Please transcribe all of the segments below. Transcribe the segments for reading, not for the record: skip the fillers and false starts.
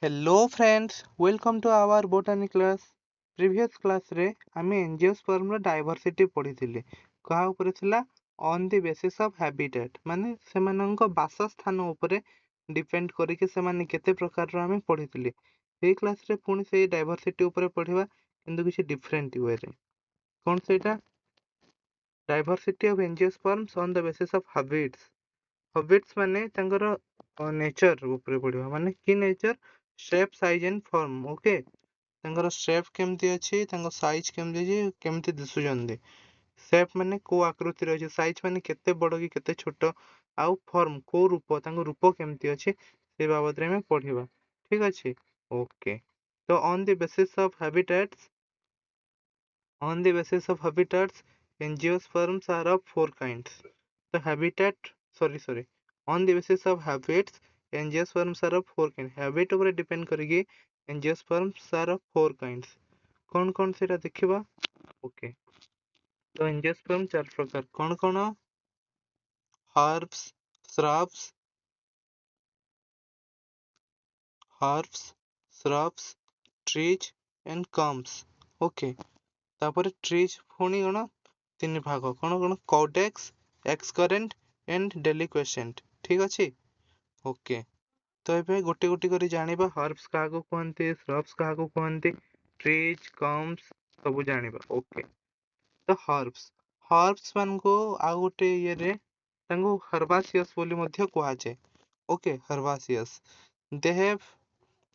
Hello friends, welcome to our botany class. Previous class रे ଆମେ angiosperm ର diversity ପଢିଥିଲେ। କାହା ଉପରେ ଥିଲା? On the basis of habitat, ମାନେ ସେମାନଙ୍କ ବାସସ୍ଥାନ ଉପରେ ଡିପେଣ୍ଡ କରିକି ସେମାନେ କେତେ ପ୍ରକାରର ଆମେ ପଢିଥିଲେ। ଏଇ କ୍ଲାସରେ ପୁଣି ସେଇ diversity ଉପରେ ପଢିବା, କିନ୍ତୁ କିଛି different way ରେ। କଣ ସେଇଟା? Diversity of angiosperms on the basis of habits। ହବିଟ୍ସ ମାନେ ତାଙ୍କର ନେଚର ଉପରେ ପଢିବା, ମାନେ କି nature? Shape, size and form. Okay, ତାଙ୍କର ସେପ୍ କେମିତି ଅଛି, ତାଙ୍କ ସାଇଜ କେମିତି ଅଛି, କେମିତି ଦିଶୁଛନ୍ତି। ସେପ୍ ମାନେ କୋଉ ଆକୃତିରେ ଅଛି, ସାଇଜ ମାନେ କେତେ ବଡ କି କେତେ ଛୋଟ, ଆଉ ଫର୍ମ କୋଉ ରୂପ, ତାଙ୍କ ରୂପ କେମିତି ଅଛି, ସେ ବାବଦରେ ଆମେ ପଢିବା। ଠିକ ଅଛି। ଓକେ, ତ on the basis of habitats, angiosperms are of four kinds. The habitat, sorry, on the basis of habits, angiosperms are of four kinds. Habit ଉପରେ depend କରିକି angiosperms are of four kinds. कौन कौन सेटा देखिबा? Okay, तो angiosperm चार प्रकार कौन कौन? herbs, shrubs, trees and combs. Okay, तापर trees ପୁଣି କଣ ତିନି ଭାଗ, କଣ କଣ? caudex, excrescent and deliquescent। ଠିକ ଅଛି। ଓକେ, ତ ଏବେ ଗୋଟେ ଗୋଟେ କରି ଜାଣିବା। ହର୍ବସ୍ କାହାକୁ କୁହନ୍ତି, ଶ୍ରବ୍ସ କାହାକୁ କୁହନ୍ତି, ଟ୍ରିଜ୍, କମ୍ସ ସବୁ ଜାଣିବା। ଓକେ, ତ ହର୍ବସ୍ ମାନଙ୍କୁ ଆଉ ଗୋଟେ ଇଏରେ ତାଙ୍କୁ ହର୍ବାସିୟସ୍ ବୋଲି ମଧ୍ୟ କୁହାଯାଏ। Okay, herbaceous. They have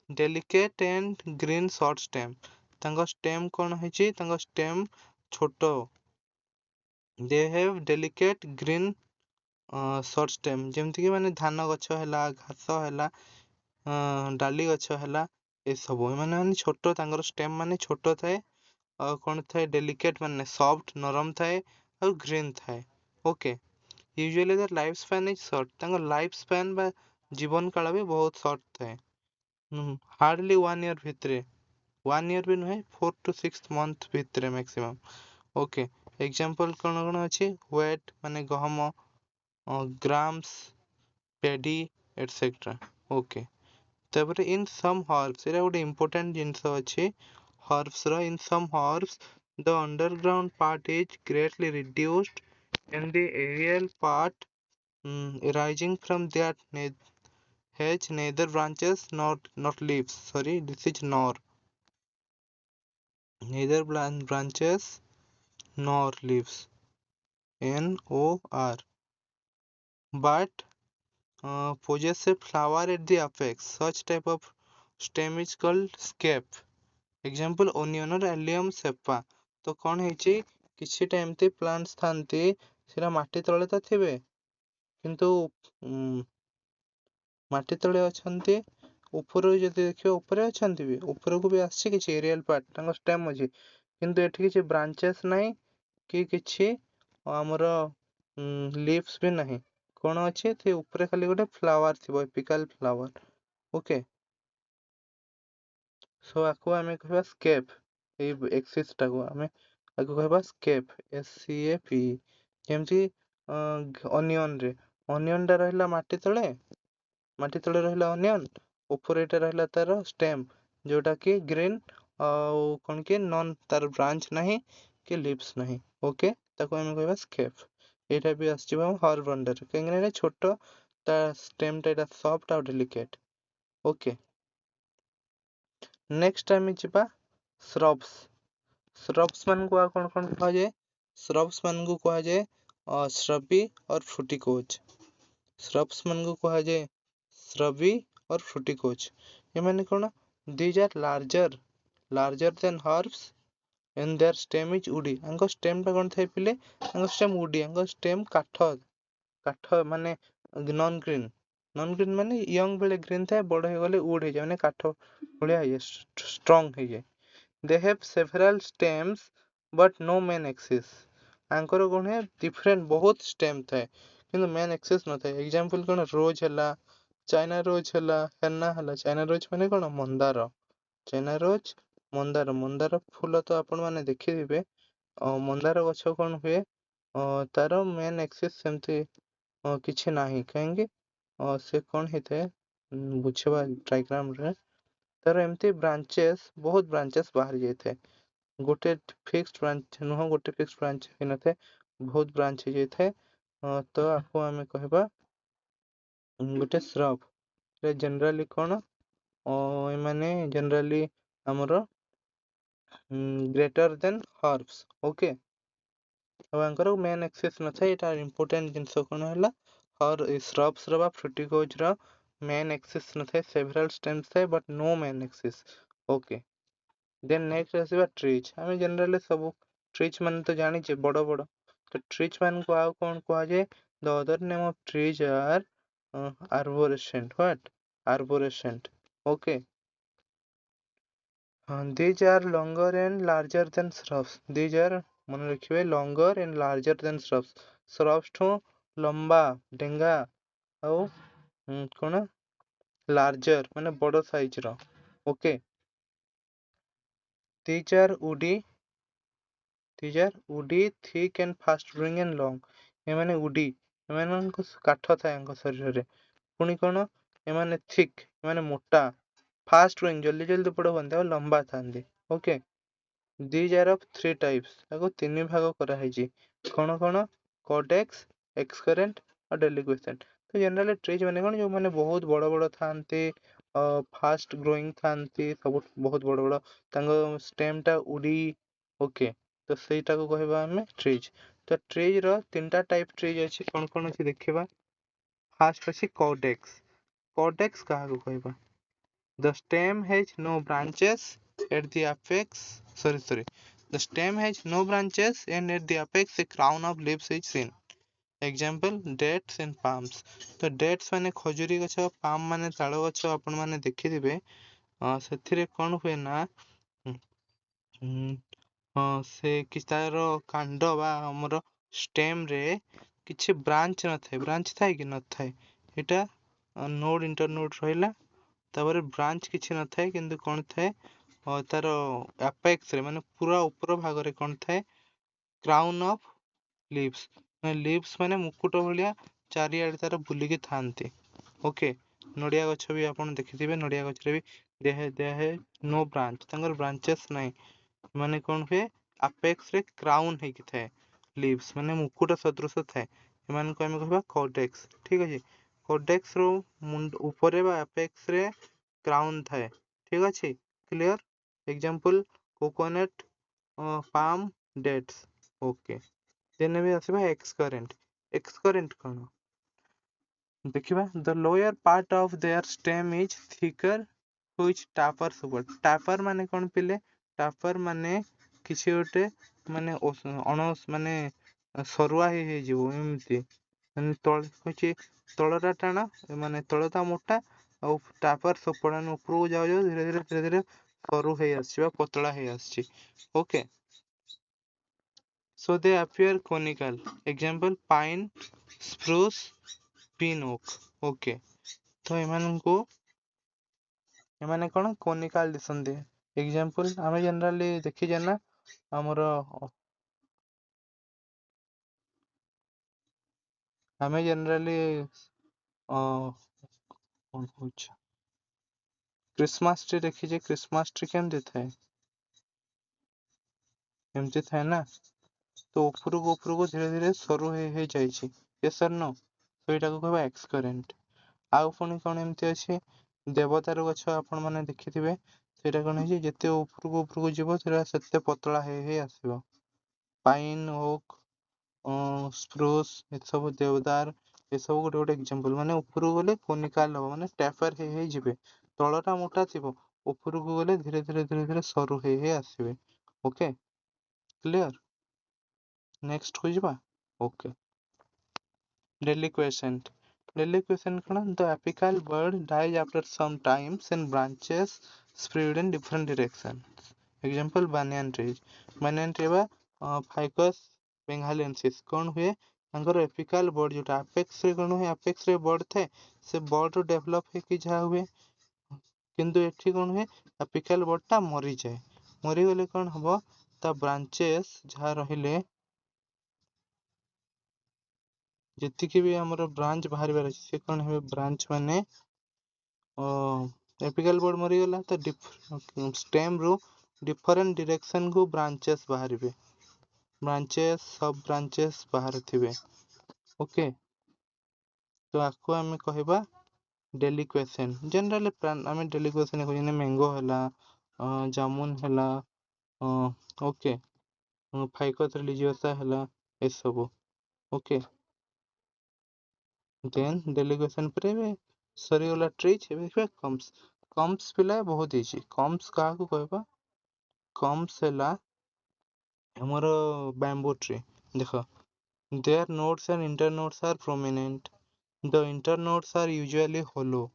delicate and green short stem. ତାଙ୍କ ଷ୍ଟେମ୍ କଣ ହେଇଛି? ତାଙ୍କ ଷ୍ଟେମ୍ ଛୋଟ। They have delicate green short stem, ଯେମିତିକି ମାନେ ଧାନ ଗଛ ହେଲା, ଘାସ ହେଲା, ଡାଲି ଗଛ ହେଲା, ଏସବୁ ଏମାନେ ମାନେ ଛୋଟ, ତାଙ୍କର ଷ୍ଟେମ୍ ମାନେ ଛୋଟ ଥାଏ। ଆଉ କଣ ଥାଏ? ଡେଲିକେଟ୍ ମାନେ ସଫ୍ଟ, ନରମ ଥାଏ, ଆଉ ଗ୍ରୀନ୍ ଥାଏ। Okay, usually the life span is short. ତାଙ୍କ ଲାଇଫ୍ ସ୍ପାନ୍ ବା ଜୀବନ କାଳ ବି ବହୁତ ସର୍ଟ ଥାଏ। ହାର୍ଡଲି 1 year ଭିତରେ, 1 year ବି ନୁହେଁ, 4 to 6 month ଭିତରେ ମ୍ୟାକ୍ସିମମ୍। ଓକେ, ଏକ୍ସାମ୍ପଲ୍ କଣ କଣ ଅଛି? ହ୍ୱେଟ୍ ମାନେ ଗହମ, ଗ୍ରାମ୍ସ, ପେଡି, ଏଟସେଟ୍ରା। ଓକେ, ତାପରେ ଇନ୍ ସମ୍ ହର୍ବସ୍, ଏଇଟା ଗୋଟେ ଇମ୍ପୋର୍ଟାଣ୍ଟ ଜିନିଷ ଅଛି ହର୍ବସ୍ର। In some herbs the underground part is greatly reduced and the aerial part rising from that has neither branches not leaves. Sorry, this is nor. Neither branches nor leaves. NOR. But possess a flower at the apex. Such type of stem is called scape. Example, onion or allium cepa। ତ କଣ ହେଇଛି? କିଛିଟା ଏମିତି plants ଥାନ୍ତି, ସେଟା ମାଟି ତଳେ ତ ଥିବେ, କିନ୍ତୁ ମାଟି ତଳେ ଅଛନ୍ତି। ଉପରକୁ ଯଦି ଦେଖିବ, ଉପରେ ଅଛନ୍ତି ବି, ଉପରକୁ ବି ଆସିଛି କିଛି ଏରିଆଲ ପାର୍ଟ, ତାଙ୍କ ଷ୍ଟେମ୍ ଅଛି, କିନ୍ତୁ ଏଠି କିଛି ବ୍ରାଞ୍ଚେସ୍ ନାହିଁ କି କିଛି ଆମର ଲିଭ୍ସ ବି ନାହିଁ। କଣ ଅଛି? ସେ ଉପରେ ଖାଲି ଗୋଟେ ଫ୍ଲାୱାର ଥିବ, ଏପିକାଲ ଫ୍ଲାୱାର। ଓକେ, ସୋ ଆକୁ ଆମେ କହିବା ସ୍କେପ୍। ଏଇ ଏକ୍ସିସ୍ ଟାକୁ ଆମେ ଆକୁ କହିବା ସ୍କେପ୍, SCAP। ଯେମିତି ଅନିଅନରେ, ଅନିଅନ ଟା ରହିଲା ମାଟି ତଳେ, ମାଟି ତଳେ ରହିଲା ଅନିଅନ, ଉପରେ ଏଟା ରହିଲା ତାର ଷ୍ଟେମ୍, ଯୋଉଟା କି ଗ୍ରୀନ୍, ଆଉ କଣ କି ନନ୍, ତାର ବ୍ରାଞ୍ଚ ନାହିଁ କି ଲିଭ୍ସ ନାହିଁ। ଓକେ, ତାକୁ ଆମେ କହିବା ସ୍କେପ୍। ଏଇଟା ବି ଆସିଯିବ ଆମ ହର୍ବ ଅଣ୍ଡରରେ, କାହିଁକିନା ଏଇଟା ଛୋଟ, ତା ଷ୍ଟେମ୍ ଟା ଏଇଟା ସଫ୍ଟ ଆଉ ଡେଲିକେଟ୍। ଓକେ, ନେକ୍ସଟ ଆମେ ଯିବା ଶ୍ରବ୍ସ। ଶ୍ରବ୍ସ ମାନଙ୍କୁ ଆଉ କଣ କଣ କୁହାଯାଏ? ଶ୍ରବ୍ସ ମାନଙ୍କୁ କୁହାଯାଏ ଶ୍ରବି ଅର୍ ଫ୍ରୁଟିକୋଜ। ଶ୍ରବ୍ସ ମାନଙ୍କୁ କୁହାଯାଏ ଶ୍ରବି ଅର୍ ଫ୍ରୁଟିକୋଜ। ଏମାନେ କଣ? These are larger than herbs and their stem is woody। ଆଙ୍କ ଷ୍ଟେମ୍ ଟା କଣ ଥାଏ ପିଲେ? ଆଙ୍କ ଷ୍ଟେମ୍ woody, ଆଙ୍କ ଷ୍ଟେମ୍ କାଠ ମାନେ ନନ୍ ଗ୍ରୀନ୍ ମାନେ ୟଙ୍ଗ ବେଳେ ଗ୍ରୀନ୍ ଥାଏ, ବଡ ହେଇଗଲେ ଉଡ୍ ହେଇଯାଏ, ମାନେ କାଠ ଭଳିଆ ହେଇଯାଏ, ଷ୍ଟ୍ରଙ୍ଗ ହେଇଯାଏ। They have several stems but no main axis। ଆଙ୍କର କଣ ହୁଏ? ଡିଫରେଣ୍ଟ ବହୁତ ଷ୍ଟେମ୍ ଥାଏ, କିନ୍ତୁ ମେନ୍ ଆକ୍ସିସ୍ ନଥାଏ। ଏକ୍ସାମ୍ପଲ କଣ? ରୋଜ୍ ହେଲା, ଚାଇନା ରୋଜ୍ ହେଲା, ହେନା ହେଲା। ଚାଇନା ରୋଜ୍ ମାନେ କଣ? ମନ୍ଦାର। ଚାଇନା ରୋଜ୍, ମନ୍ଦାର ଫୁଲ ତ ଆପଣ ମାନେ ଦେଖିଥିବେ। ମନ୍ଦାର ଗଛ କଣ ହୁଏ? ତାର ମେନ୍ ଆକ୍ସିସ୍ ସେମିତି କିଛି ନାହିଁ। କାହିଁକି? ସେ କଣ ହେଇଥାଏ? ବୁଝିବା ଡାଇଗ୍ରାମରେ। ତାର ଏମିତି ବ୍ରାଞ୍ଚେସ୍ ବହୁତ ବ୍ରାଞ୍ଚେସ୍ ବାହାରି ଯାଇଥାଏ। ଗୋଟେ ଫିକ୍ସଡ ବ୍ରାଞ୍ଚ ନୁହଁ, ଗୋଟେ ଫିକ୍ସଡ ବ୍ରାଞ୍ଚ ହେଇନଥାଏ, ବହୁତ ବ୍ରାଞ୍ଚ ହେଇଯାଇଥାଏ। ତ ଆକୁ ଆମେ କହିବା ଗୋଟେ ସ୍ରବ୍। ଜେନେରାଲି କଣ ଏମାନେ ଜେନେରାଲି ଆମର ଗ୍ରେଟର ଦେନ୍ ହର୍ବସ୍। ଓକେ, ଆଉ ଆଙ୍କର ମେନ୍ ଆକ୍ସିସ୍ ନଥାଏ। ଏଇଟା ଇମ୍ପୋର୍ଟାଣ୍ଟ ଜିନିଷ କଣ ହେଲା, shrubs ର ବା fruticose ର main axis ନଥାଏ, several stems ଥାଏ but no main axis। Okay, then next ଆସିବା trees। ଆମେ ଜେନେରାଲି ସବୁ trees ମାନେ ତ ଜାଣିଛେ ବଡ ବଡ, ତ trees ମାନଙ୍କୁ ଆଉ କଣ କୁହାଯାଏ? The other name of trees are arborescent। What? Arborescent। Okay, these are longer and larger than shrubs। These are ମନେ ରଖିବେ longer and larger than shrubs। shrubs ଠୁ ଲମ୍ବା ଡେଙ୍ଗା ଆଉ କଣ larger ମାନେ ବଡ ସାଇଜ ର। Okay, these are woody thick and fast growing and long। ଏମାନେ woody, ଏମାନଙ୍କ କାଠ ଥାଏ ତାଙ୍କ ଶରୀରରେ। ପୁଣି କଣ, ଏମାନେ thick, ଏମାନେ ମୋଟା, fast growing ଜଲ୍ଦି ଜଲ୍ଦି ବଡ ହୁଅନ୍ତି, ଆଉ ଲମ୍ବା ଥାନ୍ତି। Okay, these are of three types। ତାକୁ ତିନି ଭାଗ କରାହେଇଛି। କଣ କଣ? codex, excurrent ଆଉ deliquescent। ତ ଜେନେରାଲି ଟ୍ରିଜ୍ ମାନେ କଣ, ଯୋଉମାନେ ବହୁତ ବଡ ବଡ ଥାନ୍ତି, ଫାଷ୍ଟ ଗ୍ରୋଇଂ ଥାନ୍ତି, ସବୁ ବହୁତ ବଡ ବଡ, ତାଙ୍କ ଷ୍ଟେମ୍ ଟା ଉଡି। ଓକେ, ତ ସେଇଟାକୁ କହିବା ଆମେ ଟ୍ରିଜ୍। ତ ଟ୍ରିଜ୍ ର ତିନିଟା ଟାଇପ ଟ୍ରିଜ୍ ଅଛି। କଣ କଣ ଅଛି ଦେଖିବା। ଫାଷ୍ଟ ଅଛି codex। codex କାହାକୁ କହିବା? The stem has no branches at the apex। Sorry, the stem has no branches and at the apex a crown of leaves is seen। Example, dates and palms। ତ dates ମାନେ ଖଜୁରୀ ଗଛ, palm ମାନେ ତାଳ ଗଛ। ଆପଣ ମାନେ ଦେଖିଥିବେ ସେଥିରେ କଣ ହୁଏ ନା, ସେ କି ତାର କାଣ୍ଡ ବା ଆମର ଷ୍ଟେମ୍ ରେ କିଛି ବ୍ରାଞ୍ଚ ନଥାଏ। ବ୍ରାଞ୍ଚ ଥାଏ କି ନଥାଏ? ଏଇଟା ନୋଡ୍ ଇଣ୍ଟରନୋଡ୍ ରହିଲା। ତାପରେ ବ୍ରାଞ୍ଚ କିଛି ନଥାଏ, କିନ୍ତୁ କଣ ଥାଏ, ତାର ଆपेକ୍ସ ରେ ମାନେ ପୁରା ଉପର ଭାଗରେ କଣ ଥାଏ, କ୍ରାଉନ ଅଫ ଲିଭ୍ସ। ମାନେ ଲିଭ୍ସ ମାନେ ମୁକୁଟ ଭଳିଆ ଚାରିଆଡେ ତାର ବୁଲିକି ଥାନ୍ତି। ଓକେ, ନଡିଆ ଗଛ ବି ଆପଣ ଦେଖିଥିବେ, ନଡିଆ ଗଛରେ ବି ଦେହ ନୋ ବ୍ରାଞ୍ଚ, ତାଙ୍କର ବ୍ରାଞ୍ଚେସ୍ ନାହିଁ। ମାନେ କଣ ହୁଏ, ଆପେକ୍ସ ରେ କ୍ରାଉନ ହେଇକି ଥାଏ, ଲିଭ୍ସ ମାନେ ମୁକୁଟ ସଦୃଶ ଥାଏ। ଏମାନଙ୍କୁ ଆମେ କହିବା କୋଡେକ୍ସ। ଠିକ ଅଛି, କୋଡେକ୍ସ ର ମୁଣ୍ଡ ଉପରେ ବା ଆପେକ୍ସ ରେ କ୍ରାଉନ ଥାଏ। ଠିକ ଅଛି, clear. Example, coconut, palm, dates. Okay, then ଏବେ ଆସିବା ଏକ୍ସକରେଣ୍ଟ। ଏକ୍ସକରେଣ୍ଟ କଣ ଦେଖିବା। the lower part of their stem is thicker which taper upward। taper ମାନେ କଣ ପିଲେ? taper ମାନେ କିଛି ଗୋଟେ ମାନେ ମାନେ ସରୁଆ ହେଇଯିବ ଏମିତି, ମାନେ ତଳ ହଉଛି ତଳଟା ଟାଣ, ମାନେ ତଳଟା ମୋଟା, ଆଉ ଟାପର ସପୋର୍ଟ ମାନେ ଉପରକୁ ଯାଉ ଯାଉ ଧୀରେ ଧୀରେ ସରୁ ହେଇ ଆସିଛି ବା ପତଳା ହେଇ ଆସିଛି। Okay, so they appear conical। example, pine, spruce, pin oak। Okay, ତ ଏମାନେ କଣ କୋନିକାଲ ଦିଶନ୍ତି। ଏକ୍ସାମ୍ପଲ, ଆମେ ଜେନେରାଲି ଦେଖିଛେ ନା ଆମର ଆମେ ଜେନେରାଲି କଣ କହୁଛି, କ୍ରିସମାସ ଟ୍ରି ଦେଖିଛେ। କ୍ରିସମାସ ଟ୍ରି କେମିତି ଥାଏ? ଏମିତି ଥାଏ ନା, ତ ଉପରକୁ ଉପରକୁ ଧୀରେ ଧୀରେ ସରୁ ହେଇ ଯାଇଛି। yes or no? ସେଇଟାକୁ କହିବା ଏକ୍ସକରେଣ୍ଟ। ଆଉ ପୁଣି କଣ ଏମିତି ଅଛି, ଦେବଦାରୁ ଗଛ ଆପଣ ମାନେ ଦେଖିଥିବେ, ସେଇଟା କଣ ହେଇଛି, ଯେତେ ଉପରକୁ ଉପରକୁ ଯିବ ସେଇଟା ସେତେ ପତଳା ହେଇ ହେଇ ଆସିବ। ପାଇନ, ଓକ୍, ସ୍ପ୍ରୁସ୍, ଏସବୁ ଦେବଦାର, ଏସବୁ ଗୋଟେ ଗୋଟେ ଏକ୍ସାମ୍ପଲ। ମାନେ ଉପରକୁ ଗଲେ କୋନିକାଲ ହବ, ମାନେ ଟ୍ୟାପର ହେଇ ହେଇ ଯିବେ। ତଳଟା ମୋଟା ଥିବ, ଉପରକୁ ଗଲେ ଧୀରେ ଧୀରେ ସରୁ ହେଇ ହେଇ ଆସିବେ। Okay, clear. ନେକ୍ସଟ କୁ ଯିବା। Okay, deliquescent। deliquescent କଣ? the apical bud dies after some times and branches spread in different directions। example, banyan trees। banyan tree ବା Ficus bengalensis କଣ ହୁଏ, ତାଙ୍କର ଏପିକାଲ ବଡ ଯୋଉଟା ଆपेक्स ରେ କଣ ହୁଏ, ଆपेक्स ରେ ବଡ ଥାଏ, ସେ ବଡ ରୁ ଡେଭଲପ ହେଇକି ଯାହା ହୁଏ। କିନ୍ତୁ ଏଠି କଣ ହୁଏ, ଆपिକାଲ ବଡ ଟା ମରିଯାଏ। ମରିଗଲେ କଣ ହବ, ତା ବ୍ରାଞ୍ଚେସ୍ ଯାହା ରହିଲେ, ଯେତିକି ବି ଆମର ବ୍ରାଞ୍ଚ ବାହାରିବାର ଅଛି, ସେ କଣ ହେବେ, ବ୍ରାଞ୍ଚ ମାନେ एपिकल बोर्ड मरीगला तो स्टेम रू डिफरेंट डायरेक्शन को ब्रांचेस बाहरिबे, ब्रांचेस सब ब्रांचेस बाहर थिबे। ओके, तो आको आमे कहबा डेलिक्वेशन। जनरली आमे डेलिक्वेशन कहने मैंगो हला, जामुन हला, ओके, फाइकस रिलीजियोसा हला, ए सब। ओके, देन डेलिक्वेशन पर सरीगला ट्रीज देखिबा कम्स। कम्स पिला बहुत इजी। कम्स काहा को कहबा, कम्स हला हमर बैम्बू ट्री। देखो, their nodes and internodes are prominent. The internodes are usually hollow.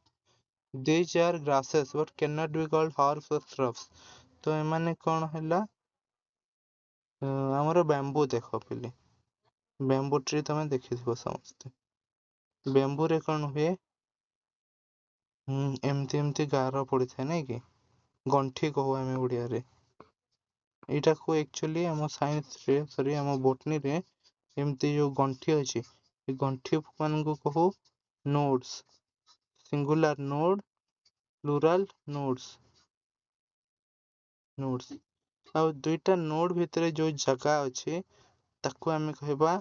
These are grasses but cannot be called herbs or shrubs. तो एमाने कौन हैला, हमर बैम्बू देखो पहले, बैम्बू ट्री तमे देखिथिबो समझते। बैम्बू रे कौन हुए, एमती एमती गार पड़ी थाए नहीं कि, गंठी कहू आमे ओडिया रे। एटा को एक्चुअली हम साइंस रे सॉरी हम बोटनी रे एमती जो गंठी अछि, ए गंठी मान को कहू nodes, singular node, plural nodes, nodes. आ दुईटा नोड भितरे जो जगह अछि ताको आमे कहबा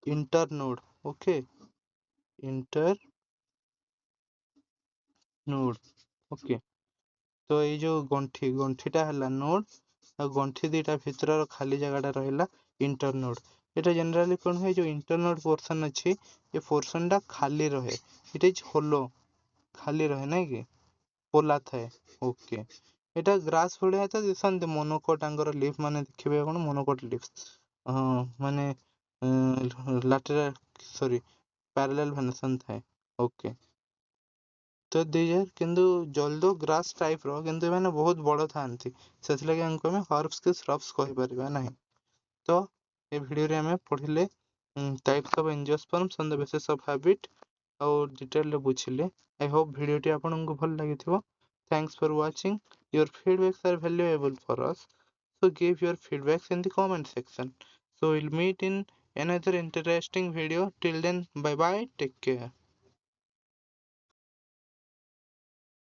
internode. Okay, inter node. Okay, तो ये जो गंठी गंठीटा हला नोड, आ गंठी दीटा भितर खाली जगहटा रहला इंटरनोड। एटा जनरली कोन है, जो इंटरनोड पोर्शन अछि ये पोर्शन टा खाली रहे, इट इज होलो, खाली रहे नहीं कि पोला थाए। ओके, एटा ग्रास भलिया तो दिसन मोनोकोट आंगर लीफ माने देखिबे कोन मोनोकोट लीफ, माने लैटरल सॉरी पैरेलल वेनेशन थाए। ओके, तो दिजर किंतु जल्दो ग्रास टाइप रो, किंतु माने बहुत बड़ थांती, सेति लगे हमको में हर्ब्स के श्रब्स कहि परिबा नहीं। तो ए वीडियो रे हमें पढ़िले types of angiosperms on the basis of habit और डिटेल रे बुझिले। आई होप वीडियो टी आपनको भल लागिथिबो। Thanks for watching. Your feedbacks are valuable for us, so give your feedbacks in the comment section. So we'll meet in another interesting video. Till then, bye bye, take care.